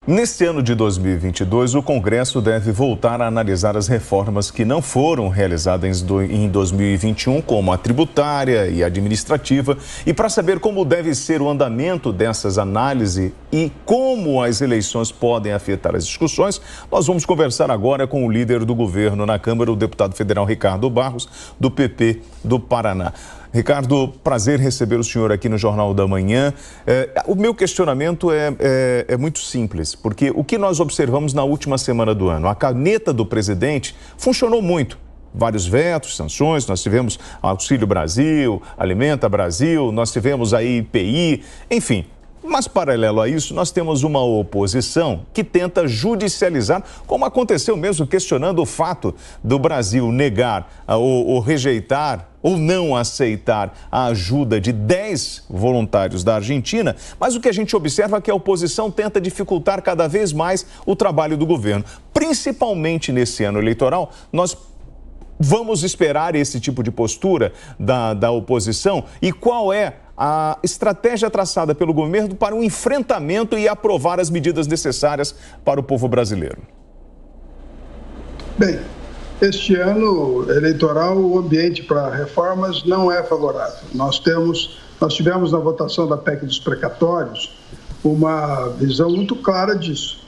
Neste ano de 2022, o Congresso deve voltar a analisar as reformas que não foram realizadas em 2021, como a tributária e a administrativa. E para saber como deve ser o andamento dessas análises e como as eleições podem afetar as discussões, nós vamos conversar agora com o líder do governo na Câmara, o deputado federal Ricardo Barros, do PP do Paraná. Ricardo, prazer receber o senhor aqui no Jornal da Manhã. O meu questionamento é muito simples, porque o que nós observamos na última semana do ano, a caneta do presidente funcionou muito. Vários vetos, sanções, nós tivemos Auxílio Brasil, Alimenta Brasil, nós tivemos aí IPI, enfim. Mas, paralelo a isso, nós temos uma oposição que tenta judicializar, como aconteceu mesmo, questionando o fato do Brasil negar ou rejeitar ou não aceitar a ajuda de 10 voluntários da Argentina. Mas o que a gente observa é que a oposição tenta dificultar cada vez mais o trabalho do governo. Principalmente nesse ano eleitoral, nós vamos esperar esse tipo de postura da oposição? E qual é a estratégia traçada pelo governo para o enfrentamento e aprovar as medidas necessárias para o povo brasileiro? Bem, este ano eleitoral, o ambiente para reformas não é favorável. Nós tivemos na votação da PEC dos precatórios uma visão muito clara disso.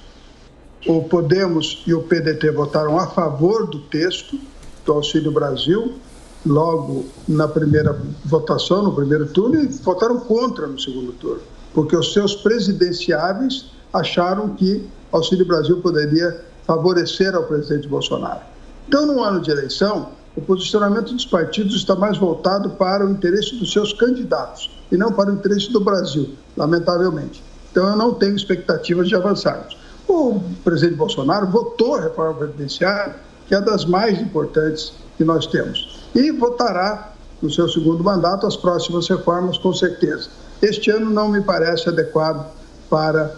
O Podemos e o PDT votaram a favor do texto do Auxílio Brasil, logo na primeira votação, no primeiro turno, e votaram contra no segundo turno, porque os seus presidenciáveis acharam que o Auxílio Brasil poderia favorecer ao presidente Bolsonaro. Então, no ano de eleição, o posicionamento dos partidos está mais voltado para o interesse dos seus candidatos e não para o interesse do Brasil, lamentavelmente. Então, eu não tenho expectativas de avançarmos. O presidente Bolsonaro votou a reforma previdenciária, que é das mais importantes que nós temos, e votará no seu segundo mandato as próximas reformas, com certeza. Este ano não me parece adequado para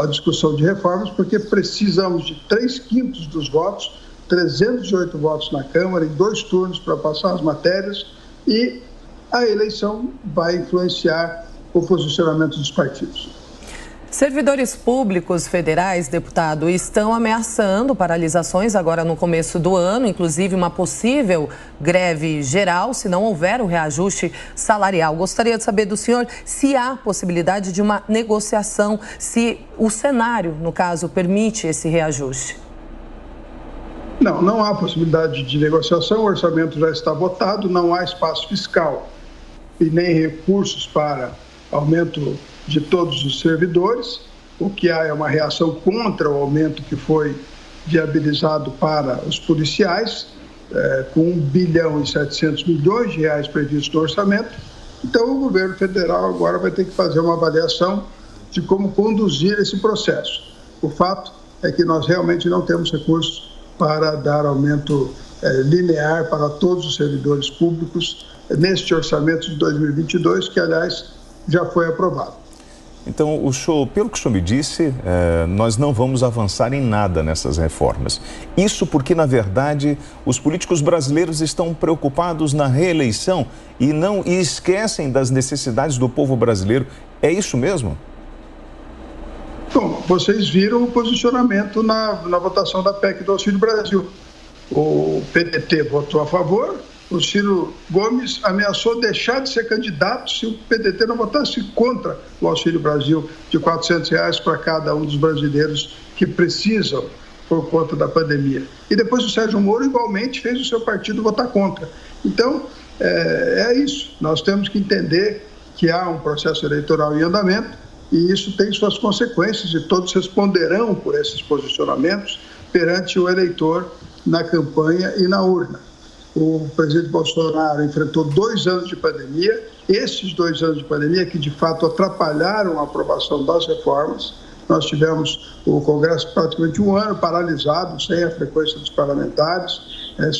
a discussão de reformas, porque precisamos de 3/5 dos votos, 308 votos na Câmara, em 2 turnos para passar as matérias, e a eleição vai influenciar o posicionamento dos partidos. Servidores públicos federais, deputado, estão ameaçando paralisações agora no começo do ano, inclusive uma possível greve geral, se não houver o reajuste salarial. Gostaria de saber do senhor se há possibilidade de uma negociação, se o cenário, no caso, permite esse reajuste. Não há possibilidade de negociação, o orçamento já está votado, não há espaço fiscal e nem recursos para aumento de todos os servidores. O que há é uma reação contra o aumento que foi viabilizado para os policiais, com 1,7 bilhão previsto no orçamento. Então, o governo federal agora vai ter que fazer uma avaliação de como conduzir esse processo. O fato é que nós realmente não temos recursos para dar aumento linear para todos os servidores públicos neste orçamento de 2022, que, aliás, já foi aprovado. Então, pelo que o senhor me disse, nós não vamos avançar em nada nessas reformas. Isso porque, na verdade, os políticos brasileiros estão preocupados na reeleição e esquecem das necessidades do povo brasileiro. É isso mesmo? Bom, vocês viram o posicionamento na votação da PEC do Auxílio Brasil. O PDT votou a favor. O Ciro Gomes ameaçou deixar de ser candidato se o PDT não votasse contra o Auxílio Brasil de R$ 400 para cada um dos brasileiros que precisam por conta da pandemia. E depois o Sérgio Moro igualmente fez o seu partido votar contra. Então, é isso. Nós temos que entender que há um processo eleitoral em andamento e isso tem suas consequências e todos responderão por esses posicionamentos perante o eleitor na campanha e na urna. O presidente Bolsonaro enfrentou 2 anos de pandemia, esses 2 anos de pandemia que de fato atrapalharam a aprovação das reformas. Nós tivemos o Congresso praticamente 1 ano paralisado, sem a frequência dos parlamentares,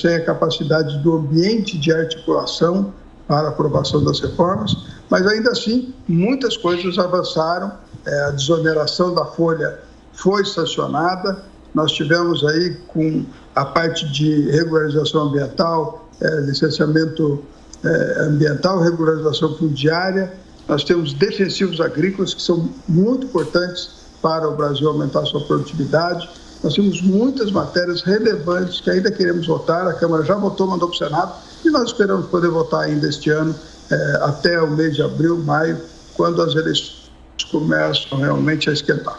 sem a capacidade do ambiente de articulação para a aprovação das reformas, mas ainda assim muitas coisas avançaram, a desoneração da folha foi sancionada. Nós tivemos aí com a parte de regularização ambiental, licenciamento ambiental, regularização fundiária. Nós temos defensivos agrícolas que são muito importantes para o Brasil aumentar sua produtividade. Nós temos muitas matérias relevantes que ainda queremos votar. A Câmara já votou, mandou para o Senado e nós esperamos poder votar ainda este ano, até o mês de abril, maio, quando as eleições começam realmente a esquentar.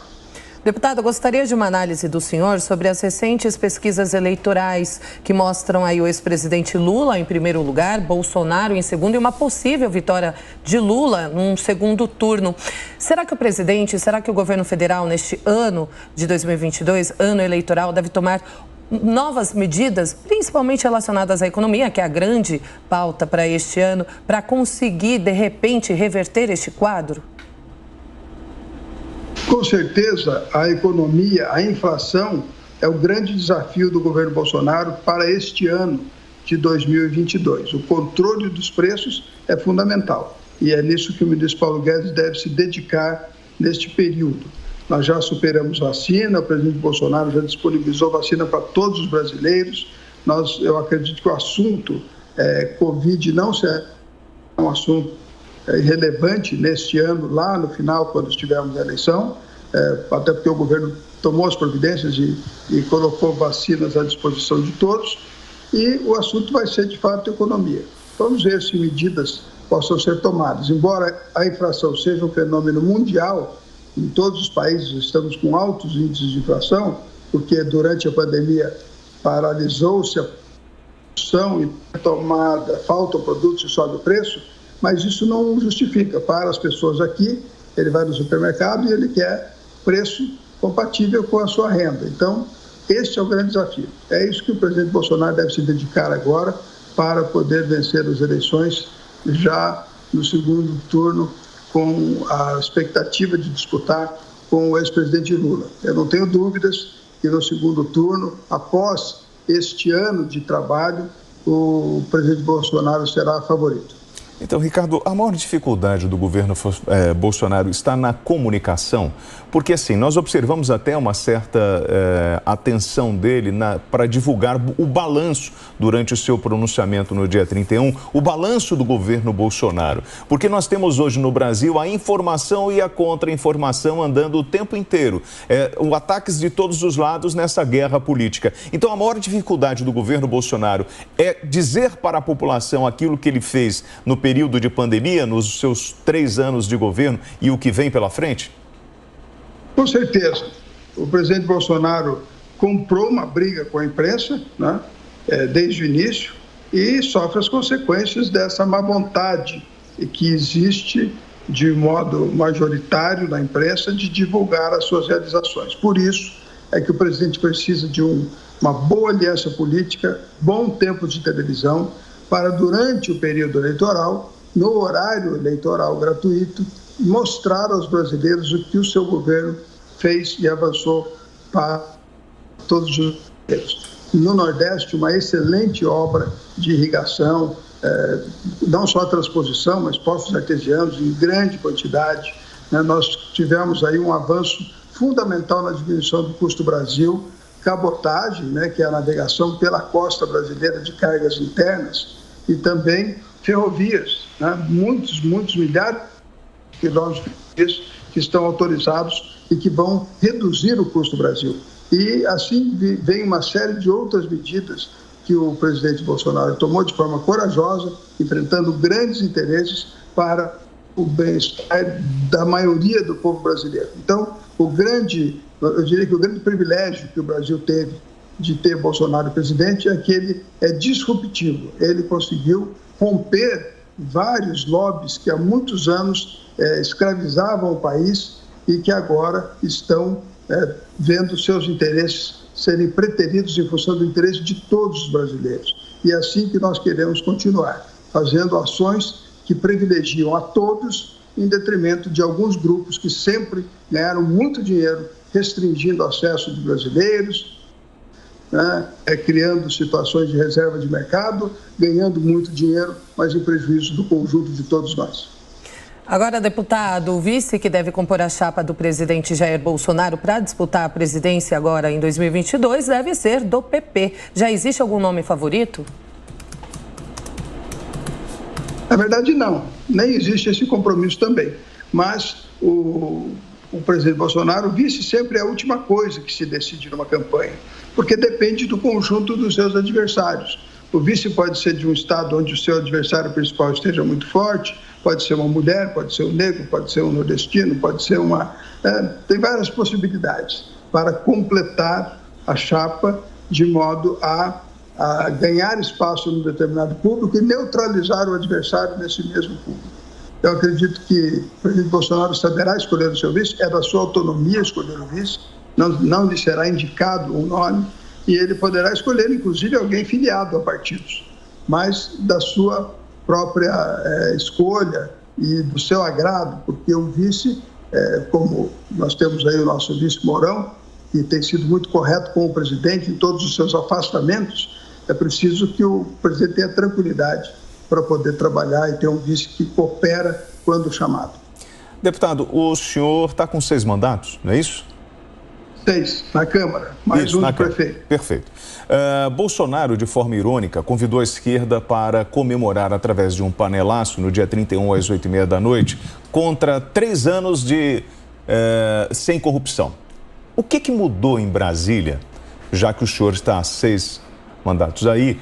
Deputado, gostaria de uma análise do senhor sobre as recentes pesquisas eleitorais que mostram aí o ex-presidente Lula em primeiro lugar, Bolsonaro em segundo e uma possível vitória de Lula num segundo turno. Será que o governo federal neste ano de 2022, ano eleitoral, deve tomar novas medidas, principalmente relacionadas à economia, que é a grande pauta para este ano, para conseguir, de repente, reverter este quadro? Com certeza, a economia, a inflação é o grande desafio do governo Bolsonaro para este ano de 2022. O controle dos preços é fundamental e é nisso que o ministro Paulo Guedes deve se dedicar neste período. Nós já superamos vacina, o presidente Bolsonaro já disponibilizou vacina para todos os brasileiros. Eu acredito que o assunto Covid não será um assunto relevante neste ano, lá no final, quando estivermos na eleição, até porque o governo tomou as providências e colocou vacinas à disposição de todos, e o assunto vai ser, de fato, economia. Vamos ver se medidas possam ser tomadas. Embora a inflação seja um fenômeno mundial, em todos os países estamos com altos índices de inflação, porque durante a pandemia paralisou-se a produção e a tomada, faltam produtos e sobe o preço, mas isso não justifica. Para as pessoas aqui, ele vai no supermercado e ele quer preço compatível com a sua renda. Então, este é o grande desafio. É isso que o presidente Bolsonaro deve se dedicar agora para poder vencer as eleições já no segundo turno, com a expectativa de disputar com o ex-presidente Lula. Eu não tenho dúvidas que no segundo turno, após este ano de trabalho, o presidente Bolsonaro será favorito. Então, Ricardo, a maior dificuldade do governo Bolsonaro está na comunicação, porque assim, nós observamos até uma certa atenção dele para divulgar o balanço durante o seu pronunciamento no dia 31, o balanço do governo Bolsonaro, porque nós temos hoje no Brasil a informação e a contra-informação andando o tempo inteiro, ataques de todos os lados nessa guerra política. Então, a maior dificuldade do governo Bolsonaro é dizer para a população aquilo que ele fez no período de pandemia, nos seus 3 anos de governo e o que vem pela frente? Com certeza. O presidente Bolsonaro comprou uma briga com a imprensa, né, desde o início, e sofre as consequências dessa má vontade que existe de modo majoritário na imprensa de divulgar as suas realizações. Por isso é que o presidente precisa de uma boa aliança política, bom tempo de televisão, para, durante o período eleitoral, no horário eleitoral gratuito, mostrar aos brasileiros o que o seu governo fez e avançou para todos os brasileiros. No Nordeste, uma excelente obra de irrigação, não só a transposição, mas poços artesianos em grande quantidade. Nós tivemos aí um avanço fundamental na diminuição do custo Brasil, cabotagem, que é a navegação pela costa brasileira de cargas internas, e também ferrovias, muitos milhares de quilômetros que estão autorizados e que vão reduzir o custo Brasil. E assim vem uma série de outras medidas que o presidente Bolsonaro tomou de forma corajosa, enfrentando grandes interesses para o bem-estar da maioria do povo brasileiro. Então, eu diria que o grande privilégio que o Brasil teve de ter Bolsonaro presidente é que ele é disruptivo. Ele conseguiu romper vários lobbies que há muitos anos escravizavam o país e que agora estão vendo seus interesses serem preteridos em função do interesse de todos os brasileiros. E é assim que nós queremos continuar, fazendo ações que privilegiam a todos em detrimento de alguns grupos que sempre ganharam muito dinheiro restringindo o acesso de brasileiros, criando situações de reserva de mercado, ganhando muito dinheiro, mas em prejuízo do conjunto de todos nós. Agora, deputado, o vice que deve compor a chapa do presidente Jair Bolsonaro para disputar a presidência agora em 2022 deve ser do PP. Já existe algum nome favorito? Na verdade, não. Nem existe esse compromisso também. Mas o o presidente Bolsonaro, o vice sempre é a última coisa que se decide numa campanha, porque depende do conjunto dos seus adversários. O vice pode ser de um estado onde o seu adversário principal esteja muito forte, pode ser uma mulher, pode ser um negro, pode ser um nordestino, pode ser uma... tem várias possibilidades para completar a chapa de modo a ganhar espaço num determinado público e neutralizar o adversário nesse mesmo público. Eu acredito que o presidente Bolsonaro saberá escolher o seu vice, é da sua autonomia escolher o vice, não lhe será indicado um nome, e ele poderá escolher, inclusive, alguém filiado a partidos, mas da sua própria escolha e do seu agrado, porque o vice, como nós temos aí o nosso vice Mourão, que tem sido muito correto com o presidente em todos os seus afastamentos, é preciso que o presidente tenha tranquilidade para poder trabalhar e ter um vice que coopera quando chamado. Deputado, o senhor está com 6 mandatos, não é isso? 6 na Câmara, mais isso, um do prefeito. Perfeito. Bolsonaro, de forma irônica, convidou a esquerda para comemorar através de um panelaço no dia 31 às 8h30 da noite contra 3 anos de sem corrupção. O que mudou em Brasília, já que o senhor está há 6 mandatos aí,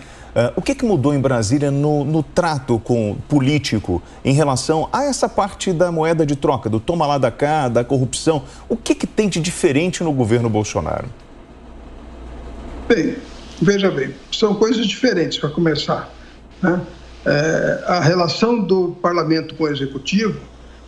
o que mudou em Brasília no trato político em relação a essa parte da moeda de troca, do toma lá da cá, da corrupção? O que tem de diferente no governo Bolsonaro? Bem, veja bem, são coisas diferentes para começar, né? A relação do parlamento com o executivo,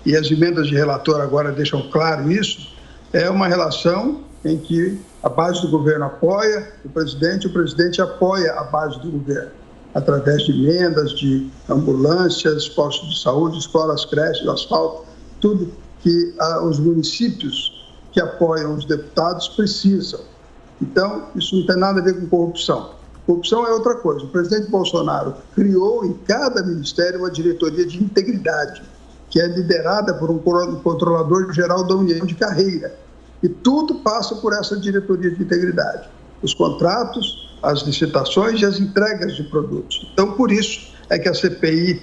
e as emendas de relator agora deixam claro isso, é uma relação em que a base do governo apoia o presidente apoia a base do governo, através de emendas, de ambulâncias, postos de saúde, escolas, creches, asfalto, tudo que os municípios que apoiam os deputados precisam. Então, isso não tem nada a ver com corrupção. Corrupção é outra coisa. O presidente Bolsonaro criou em cada ministério uma diretoria de integridade, que é liderada por um controlador-geral da União de carreira. E tudo passa por essa diretoria de integridade. Os contratos, as licitações e as entregas de produtos. Então, por isso é que a CPI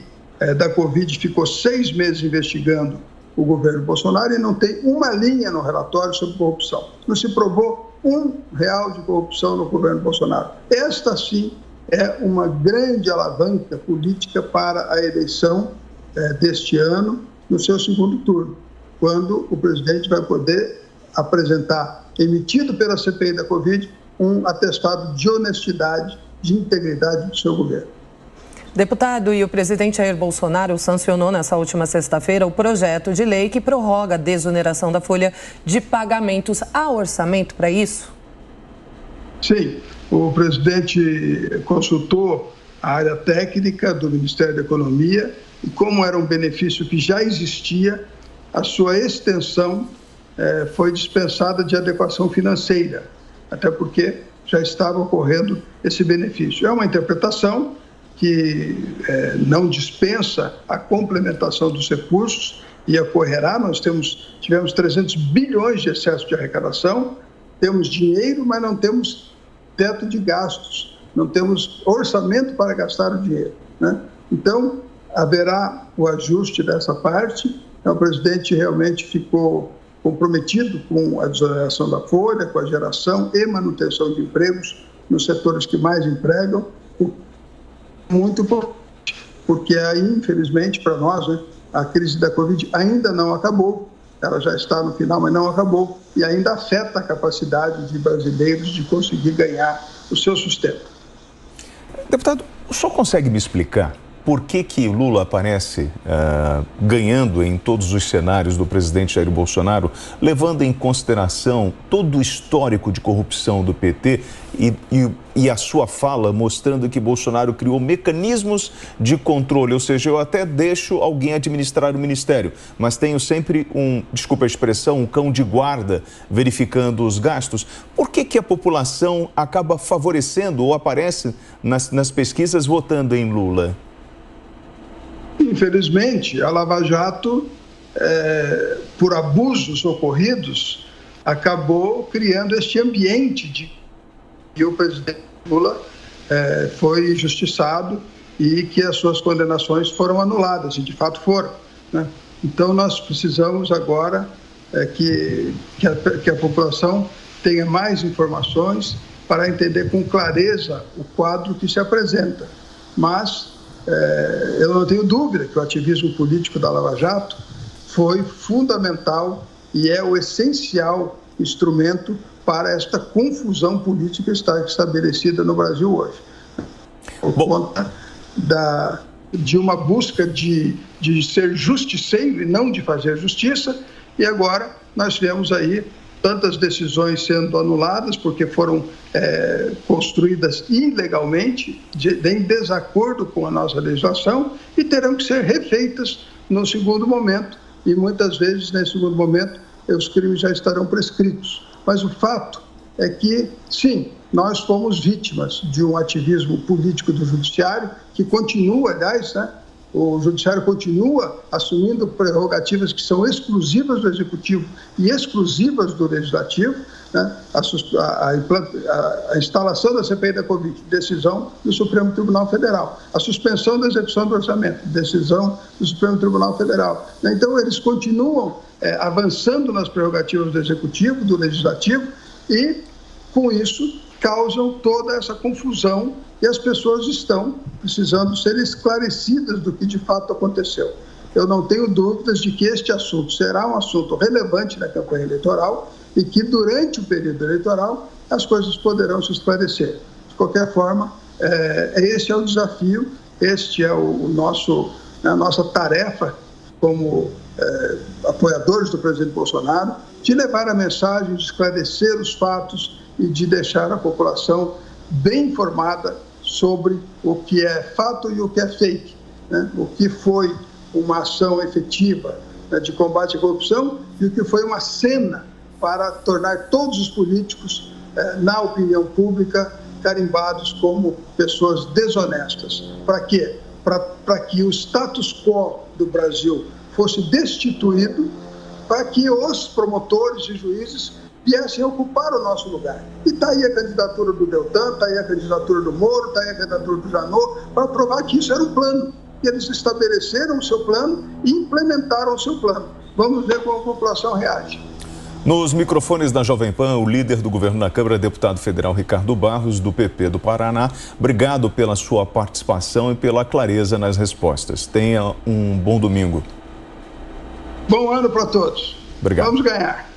da Covid ficou 6 meses investigando o governo Bolsonaro e não tem uma linha no relatório sobre corrupção. Não se provou R$1 de corrupção no governo Bolsonaro. Esta, sim, é uma grande alavanca política para a eleição deste ano, no seu segundo turno, quando o presidente vai poder apresentar, emitido pela CPI da Covid, um atestado de honestidade, de integridade do seu governo. Deputado, e o presidente Jair Bolsonaro sancionou nessa última sexta-feira o projeto de lei que prorroga a desoneração da folha de pagamentos. Há orçamento para isso? Sim, o presidente consultou a área técnica do Ministério da Economia e, como era um benefício que já existia, a sua extensão foi dispensada de adequação financeira, até porque já estava ocorrendo esse benefício. É uma interpretação que não dispensa a complementação dos recursos e ocorrerá. Nós tivemos 300 bilhões de excesso de arrecadação, temos dinheiro, mas não temos teto de gastos, não temos orçamento para gastar o dinheiro, né? Então, haverá o ajuste dessa parte. O presidente realmente ficou comprometido com a desoneração da folha, com a geração e manutenção de empregos nos setores que mais empregam, muito importante, porque aí, infelizmente, para nós, né, a crise da Covid ainda não acabou, ela já está no final, mas não acabou, e ainda afeta a capacidade de brasileiros de conseguir ganhar o seu sustento. Deputado, o senhor consegue me explicar por que Lula aparece ganhando em todos os cenários do presidente Jair Bolsonaro, levando em consideração todo o histórico de corrupção do PT e a sua fala mostrando que Bolsonaro criou mecanismos de controle, ou seja, eu até deixo alguém administrar o ministério, mas tenho sempre desculpa a expressão, um cão de guarda verificando os gastos. Por que a população acaba favorecendo ou aparece nas pesquisas votando em Lula? Infelizmente, a Lava Jato, por abusos ocorridos, acabou criando este ambiente de que o presidente Lula foi injustiçado e que as suas condenações foram anuladas, e de fato foram, né? Então, nós precisamos agora que a população tenha mais informações para entender com clareza o quadro que se apresenta. Mas eu não tenho dúvida que o ativismo político da Lava Jato foi fundamental e é o essencial instrumento para esta confusão política que está estabelecida no Brasil hoje. Por conta de uma busca de ser justiceiro e não de fazer justiça, e agora nós tivemos aí tantas decisões sendo anuladas porque foram construídas ilegalmente, em desacordo com a nossa legislação, e terão que ser refeitas no segundo momento, e muitas vezes, nesse segundo momento, os crimes já estarão prescritos. Mas o fato é que, sim, nós fomos vítimas de um ativismo político do Judiciário, que continua, aliás, o Judiciário continua assumindo prerrogativas que são exclusivas do Executivo e exclusivas do Legislativo, a instalação da CPI da Covid, decisão do Supremo Tribunal Federal, a suspensão da execução do orçamento, decisão do Supremo Tribunal Federal. Então, eles continuam avançando nas prerrogativas do Executivo, do Legislativo, e, com isso, causam toda essa confusão e as pessoas estão precisando ser esclarecidas do que de fato aconteceu. Eu não tenho dúvidas de que este assunto será um assunto relevante na campanha eleitoral e que durante o período eleitoral as coisas poderão se esclarecer. De qualquer forma, esse é o desafio, este é a nossa tarefa como apoiadores do presidente Bolsonaro, de levar a mensagem, de esclarecer os fatos e de deixar a população bem informada sobre o que é fato e o que é fake, o que foi uma ação efetiva de combate à corrupção e o que foi uma cena para tornar todos os políticos, na opinião pública, carimbados como pessoas desonestas. Para quê? Para que o status quo do Brasil fosse destituído, para que os promotores e juízes viessem ocupar o nosso lugar. E está aí a candidatura do Deltan, está aí a candidatura do Moro, está aí a candidatura do Janot, para provar que isso era um plano. E eles estabeleceram o seu plano e implementaram o seu plano. Vamos ver como a população reage. Nos microfones da Jovem Pan, o líder do governo na Câmara, deputado federal Ricardo Barros, do PP do Paraná. Obrigado pela sua participação e pela clareza nas respostas. Tenha um bom domingo. Bom ano para todos. Obrigado. Vamos ganhar.